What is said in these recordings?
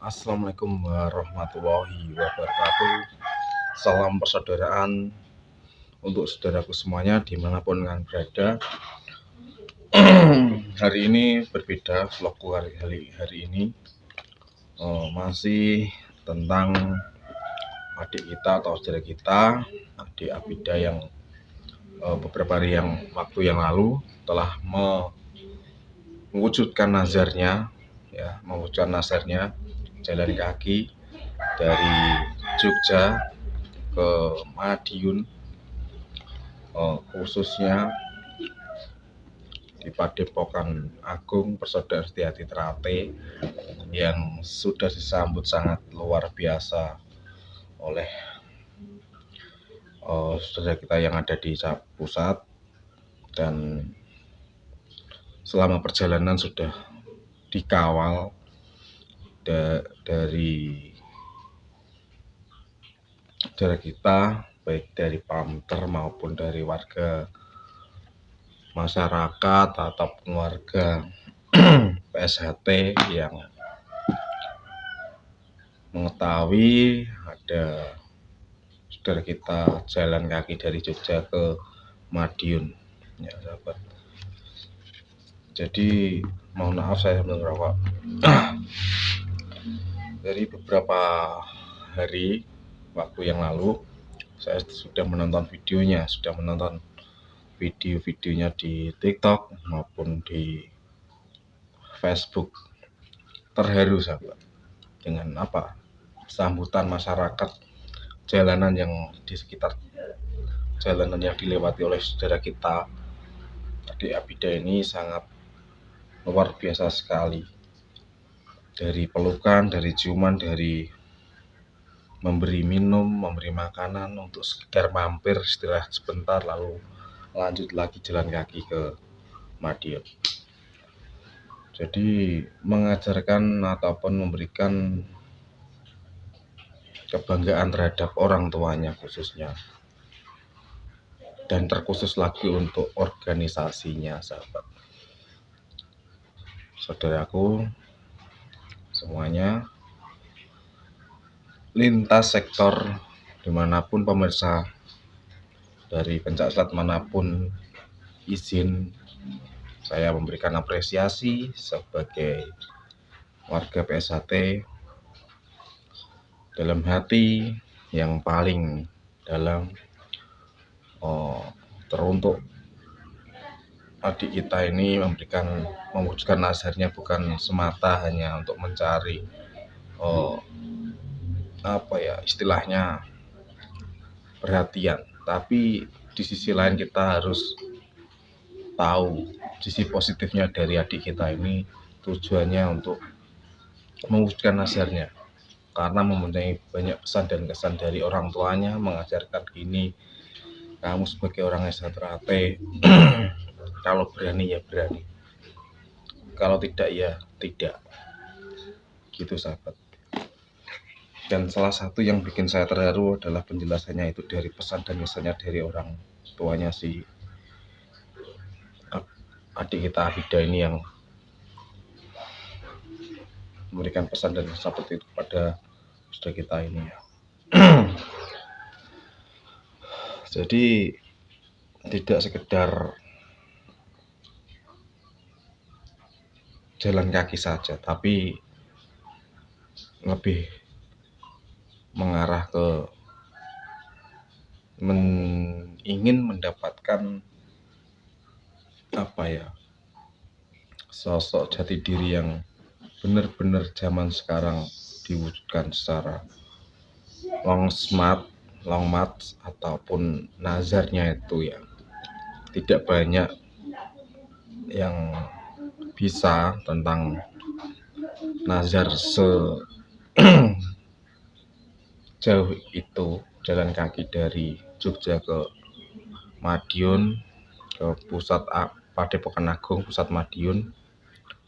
Assalamualaikum warahmatullahi wabarakatuh. Salam persaudaraan untuk saudaraku semuanya dimanapun kalian berada. Hari ini berbeda vlogku hari ini masih tentang adik kita atau saudara kita, adik Abida yang beberapa waktu yang lalu telah mewujudkan nazarnya, jalan kaki dari Jogja ke Madiun, khususnya di Padepokan Agung Persaudaraan Setiati Trate yang sudah disambut sangat luar biasa oleh saudara kita yang ada di pusat, dan selama perjalanan sudah dikawal dari saudara kita, baik dari pamter maupun dari warga masyarakat ataupun warga PSHT yang mengetahui ada saudara kita jalan kaki dari Jogja ke Madiun, ya sahabat. Jadi mohon maaf saya sambil ngerokok. Dari beberapa hari waktu yang lalu saya sudah menonton video-videonya di TikTok maupun di Facebook. Terharu sahabat dengan sambutan masyarakat jalanan yang di sekitar jalanan yang dilewati oleh saudara kita adik Abida ini sangat luar biasa sekali. Dari pelukan, dari ciuman, dari memberi minum, memberi makanan untuk sekedar mampir istirahat sebentar lalu lanjut lagi jalan kaki ke Madiun. Jadi mengajarkan ataupun memberikan kebanggaan terhadap orang tuanya khususnya, dan terkhusus lagi untuk organisasinya sahabat. Saudaraku semuanya, lintas sektor dimanapun pemirsa, dari pencaksilat manapun, izin saya memberikan apresiasi sebagai warga PSHT dalam hati yang paling dalam teruntuk adik kita ini mewujudkan nazarnya bukan semata hanya untuk mencari istilahnya perhatian, tapi di sisi lain kita harus tahu sisi positifnya dari adik kita ini. Tujuannya untuk mewujudkan nazarnya karena mempunyai banyak pesan dan kesan dari orang tuanya, mengajarkan gini, kamu sebagai orang SHT kalau berani ya berani, kalau tidak ya tidak, gitu sahabat. Dan salah satu yang bikin saya terharu adalah penjelasannya itu dari pesan dan kesannya dari orang tuanya si adik kita Abida ini, yang memberikan pesan dan kesan seperti itu kepada saudara kita ini ya. Jadi tidak sekedar jalan kaki saja, tapi lebih mengarah ke ingin mendapatkan sosok jati diri yang benar-benar zaman sekarang diwujudkan secara long march ataupun nazarnya itu ya. Tidak banyak yang bisa tentang nazar jauh itu, jalan kaki dari Jogja ke Madiun, ke pusat Padepokan Agung pusat Madiun,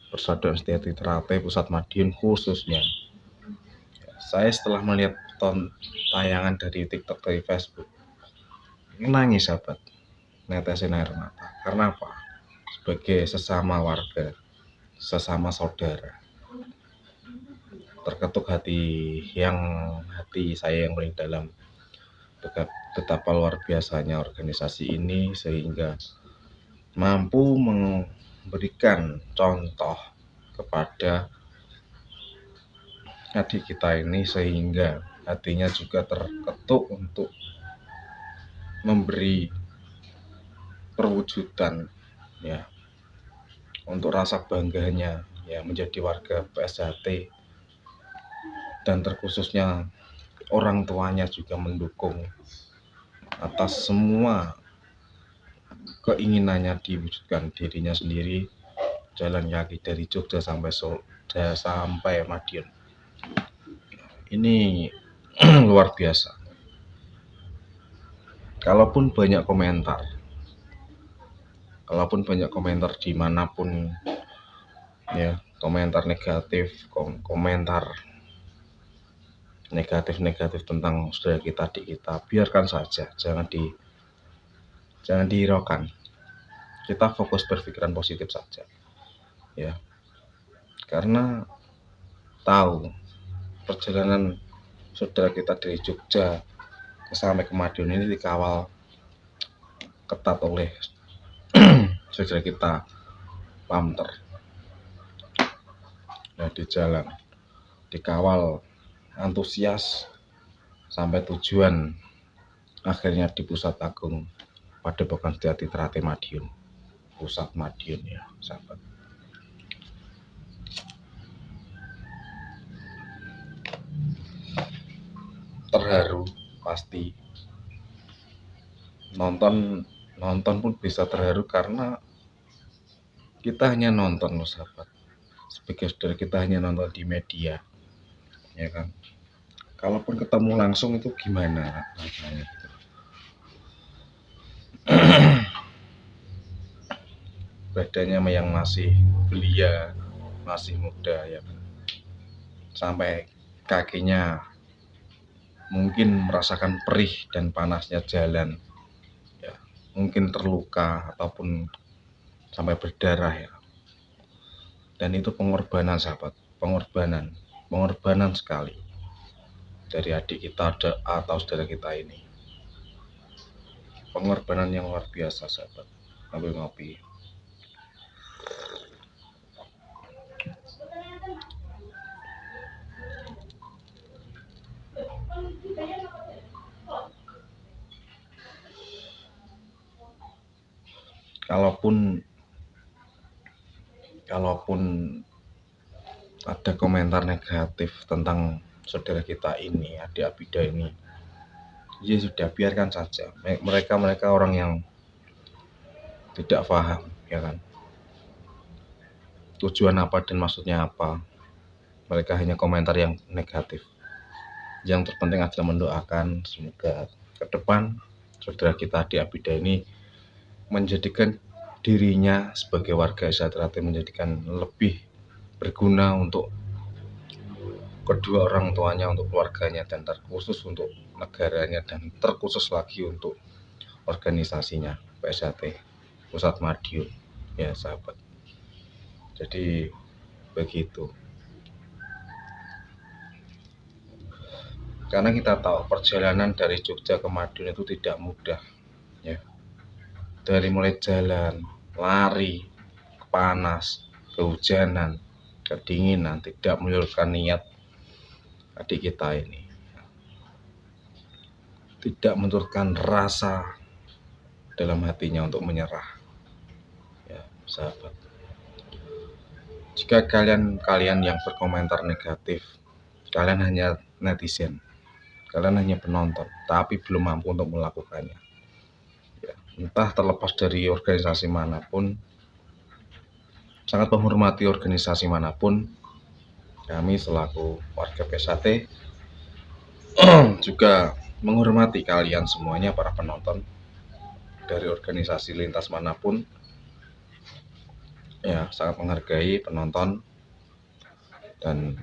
Persaudaraan Setiati Trate pusat Madiun khususnya. Saya setelah melihat tayangan dari TikTok, dari Facebook, nangis sahabat, netesin air mata. Karena apa? Sebagai sesama warga, sesama saudara, terketuk hati saya yang paling dalam, betapa luar biasanya organisasi ini sehingga mampu memberikan contoh kepada adik kita ini, sehingga hatinya juga terketuk untuk memberi perwujudan ya untuk rasa bangganya ya menjadi warga PSHT, dan terkhususnya orang tuanya juga mendukung atas semua keinginannya diwujudkan dirinya sendiri, jalan kaki dari Jogja sampai Madiun. Ini luar biasa. Kalaupun banyak komentar dimanapun ya, komentar negatif tentang saudara kita, adik kita, biarkan saja, jangan dihiraukan. Kita fokus berpikiran positif saja ya, karena tahu perjalanan saudara kita dari Jogja sampai ke Madiun ini dikawal ketat oleh saudara kita Pamter. Nah, di jalan dikawal antusias sampai tujuan, akhirnya di Pusat Agung Padepokan Setiati Trate Madiun, pusat Madiun ya sahabat. Terharu pasti, nonton pun bisa terharu karena kita hanya nonton loh sahabat. Sebagai saudara kita hanya nonton di media ya kan. Kalaupun ketemu langsung itu gimana rasanya gitu. Badannya yang masih belia, masih muda ya kan, sampai kakinya mungkin merasakan perih dan panasnya jalan ya, mungkin terluka ataupun sampai berdarah ya. Dan itu pengorbanan sahabat, pengorbanan sekali dari adik kita atau saudara kita ini. Pengorbanan yang luar biasa sahabat. Ngopi-ngopi. Kalaupun ada komentar negatif tentang saudara kita ini, adik Abida ini, ya sudah, biarkan saja. Mereka orang yang tidak paham ya kan, tujuan apa dan maksudnya apa. Mereka hanya komentar yang negatif. Yang terpenting adalah mendoakan semoga ke depan saudara kita adik Abida ini menjadikan dirinya sebagai warga Trate, menjadikan lebih berguna untuk kedua orang tuanya, untuk keluarganya, dan terkhusus untuk negaranya, dan terkhusus lagi untuk organisasinya PSHT Pusat Madiun ya sahabat. Jadi begitu. Karena kita tahu perjalanan dari Jogja ke Madiun itu tidak mudah ya. Dari mulai jalan, lari, panas, kehujanan, kedinginan, tidak menyurutkan niat adik kita ini, tidak menyurutkan rasa dalam hatinya untuk menyerah ya sahabat. Jika kalian yang berkomentar negatif, kalian hanya netizen, kalian hanya penonton, tapi belum mampu untuk melakukannya ya. Entah terlepas dari organisasi manapun, sangat menghormati organisasi manapun, kami selaku warga PSHT juga menghormati kalian semuanya, para penonton dari organisasi lintas manapun ya, sangat menghargai penonton, dan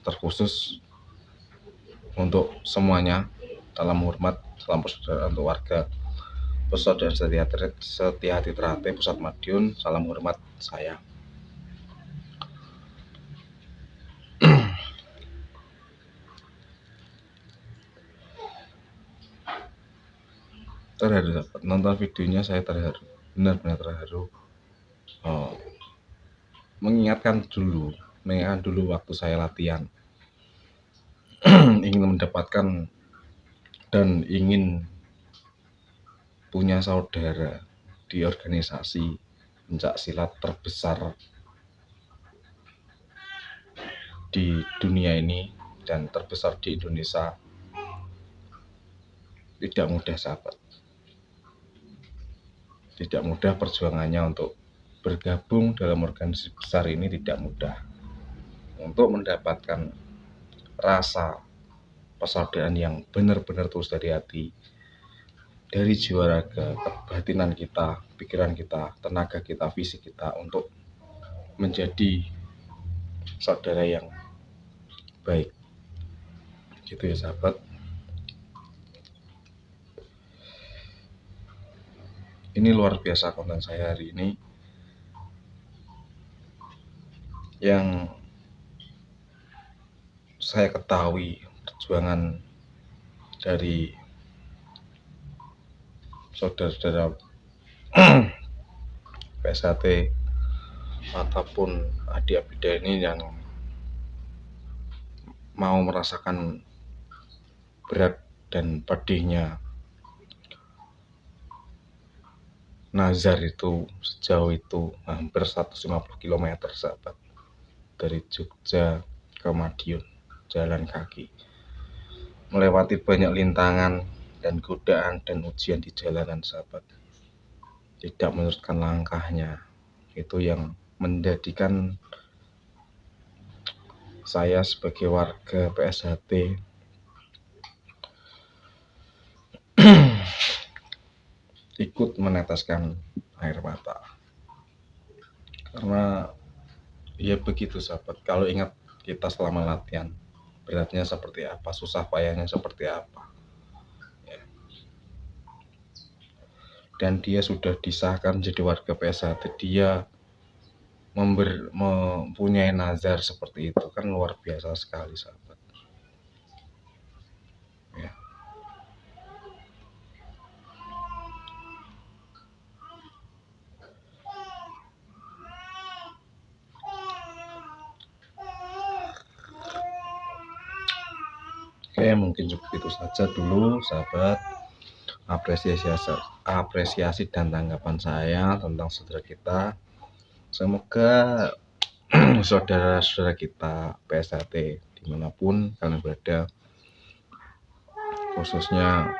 terkhusus untuk semuanya salam hormat, salam persaudaraan untuk warga Persaudaraan Setiati Trate Pusat Madiun, salam hormat saya. terharu sahabat. Nonton videonya saya terharu, benar-benar terharu. Mengingatkan dulu waktu saya latihan. Ingin mendapatkan dan ingin punya saudara di organisasi pencak silat terbesar di dunia ini dan terbesar di Indonesia. Tidak mudah sahabat, tidak mudah perjuangannya untuk bergabung dalam organisasi besar ini, tidak mudah. Untuk mendapatkan rasa persaudaraan yang benar-benar tulus dari hati, dari jiwa raga, kebatinan kita, pikiran kita, tenaga kita, fisik kita, untuk menjadi saudara yang baik. Gitu ya sahabat. Ini luar biasa konten saya hari ini, yang saya ketahui perjuangan dari saudara-saudara PSHT ataupun adik abida ini yang mau merasakan berat dan pedihnya nazar itu sejauh itu, hampir 150 km sahabat, dari Jogja ke Madiun, jalan kaki, melewati banyak lintangan dan godaan dan ujian di jalanan sahabat, tidak meneruskan langkahnya. Itu yang menjadikan saya sebagai warga PSHT ikut meneteskan air mata, karena ya begitu sahabat, kalau ingat kita selama latihan beratnya seperti apa, susah payahnya seperti apa ya. Dan dia sudah disahkan jadi warga PSHT, dia mempunyai nazar seperti itu, kan luar biasa sekali sahabat ya. Oke, mungkin cukup itu saja dulu sahabat, apresiasi dan tanggapan saya tentang saudara kita. Semoga saudara-saudara kita PSHT dimanapun kalian berada, khususnya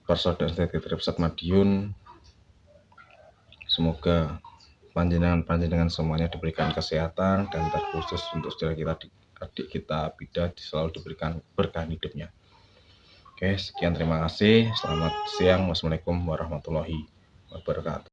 persaudaraan Estetik Pusat Madiun, semoga panjenengan semuanya diberikan kesehatan, dan terkhusus untuk saudara kita, adik kita Abida, selalu diberikan berkah hidupnya. Oke, sekian, terima kasih. Selamat siang. Wassalamualaikum warahmatullahi wabarakatuh.